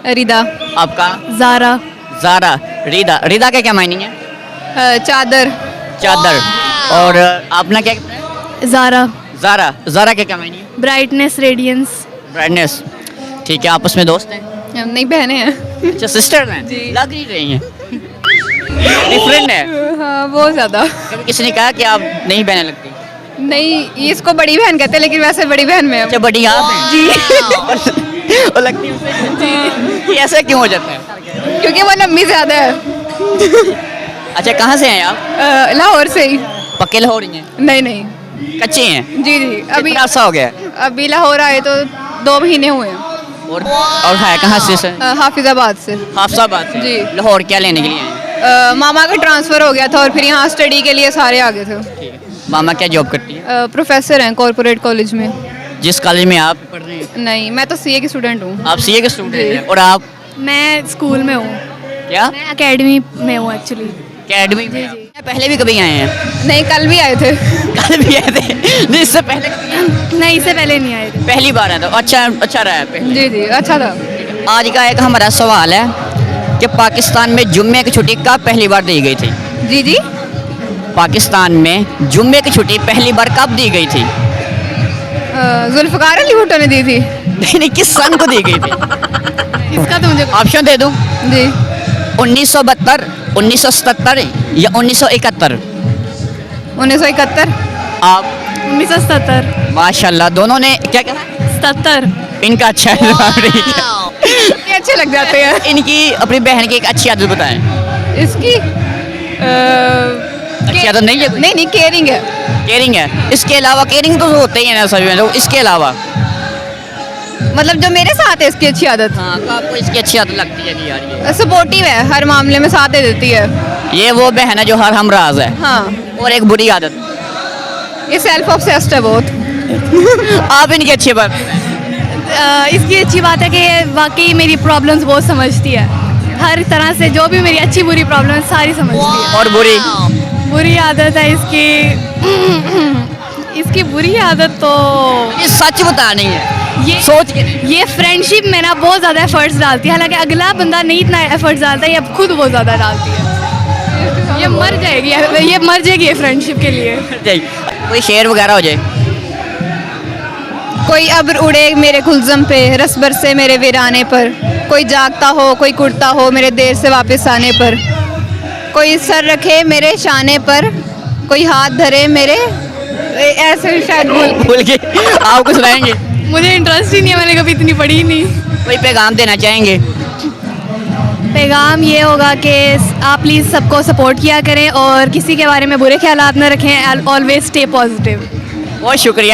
रिदा। आपका? ज़ारा। ज़ारा। रिदा। रिदा का क्या मायने है? चादर। चादर। और आपने क्या कहते हैं? ज़ारा। ज़ारा। ज़ारा का क्या मायने है? Brightness, radiance. ब्राइटनेस। ठीक है, आपस में दोस्त हैं? हम नहीं बहने हैं। अच्छा, सिस्टर हैं? जी। लग ही रही हैं। डिफरेंट है। हाँ, बहुत ज़्यादा। कभी किसी ने कहा कि आप नहीं बहने लगती? नहीं, इसको बड़ी बहन कहते हैं, लेकिन वैसे बड़ी बहन में अच्छा, बड़ी आप हैं? जी। और लगती है जी। ये ऐसा क्यों हो जाता है? क्योंकि वो लंबी ज़्यादा है। अच्छा, कहाँ से हैं आप? लाहौर से ही। पक्के लाहौरी हैं? नहीं नहीं। कच्चे हैं? जी जी। अभी कितना अर्सा हो गया है? अभी लाहौर आए तो 2 महीने हुए हैं। और है कहाँ से सर? हाफिजाबाद से। हाफसाबाद से? जी। लाहौर क्या लेने के लिए आए हैं? मामा का ट्रांसफ़र हो गया था और फिर यहाँ स्टडी के लिए सारे आ गए थे। ठीक है। मामा क्या जॉब करती है? प्रोफेसर हैं कॉरपोरेट कॉलेज में। जिस कॉलेज में आप पढ़ रहे हैं? नहीं, मैं तो सीए की स्टूडेंट हूँ। आप सीए के स्टूडेंट जी। हैं और आप मैं स्कूल में हूँ। क्या? मैं एकेडमी में हूँ एक्चुअली। अकेडमी में? जी। पहले भी कभी आए हैं? नहीं, कल भी आए थे। कल भी आए थे? नहीं, इससे पहले कभी आए हैं? नहीं, इससे पहले नहीं आए थे। पहली बार आए तो अच्छा रहा है पहले। जी जी, अच्छा था। आज का एक हमारा सवाल है कि पाकिस्तान में जुम्मे की छुट्टी कब पहली बार दी गई थी? जी जी। पाकिस्तान में जुम्मे की छुट्टी पहली बार कब दी गई थी? जुल्फ़कार अली भुट्टो ने दी थी। नहीं, किस सन को दी गई थी? इसका तो मुझे ऑप्शन दे दूं? जी। 1972, 1977 या 1971? 1971। आप? 1977। माशाल्लाह, दोनों ने क्या कहा? 77। इनका अच्छा है जवाब, ठीक है। ये अच्छे लग जाते हैं। इनकी अपनी बहन की एक अच्छी आदत बताएं। इसकी अच्छी आदत नहीं है कोई? नहीं नहीं, केयरिंग है। केयरिंग है। इसके अलावा केयरिंग तो होते ही है ना सभी में, तो इसके अलावा? मतलब जो मेरे साथ है इसकी अच्छी आदत। हाँ, तो आपको इसकी अच्छी आदत लगती है कि यार ये सपोर्टिव है, हर मामले में साथ दे देती है। ये वो बहन है जो हर हमराज है। हाँ, और एक बुरी आदत? ये सेल्फ ऑब्सेस्ड है बहुत। आप इनकी अच्छी बात? इसकी अच्छी बात है कि ये वाकई मेरी प्रॉब्लम्स बहुत समझती है। हर तरह से जो भी मेरी अच्छी बुरी प्रॉब्लम सारी समझती है। और बुरी? बुरी आदत है इसकी बुरी आदत तो ये सच बतानी है, ये सोच के। ये फ्रेंडशिप में ना बहुत ज़्यादा एफर्ट्स डालती है, हालांकि अगला बंदा नहीं इतना एफर्ट्स डालता है, ये खुद बहुत ज़्यादा डालती है। ये मर जाएगी फ्रेंडशिप के लिए। कोई शेर वगैरह हो जाए? कोई अब्र उड़े मेरे गुलज़म पे, रस बरसे मेरे वीराने पर, कोई जागता हो कोई कुड़ता हो मेरे देर से वापस आने पर, कोई सर रखे मेरे शाने पर, कोई हाथ धरे मेरे, ऐसे शायद भूल के आप कुछ सुनाएंगे? मुझे इंटरेस्ट ही नहीं है, मैंने कभी इतनी पढ़ी नहीं। कोई पैगाम देना चाहेंगे? पैगाम ये होगा कि आप प्लीज़ सबको सपोर्ट किया करें और किसी के बारे में बुरे ख्यालात न रखें। Always stay positive. बहुत शुक्रिया।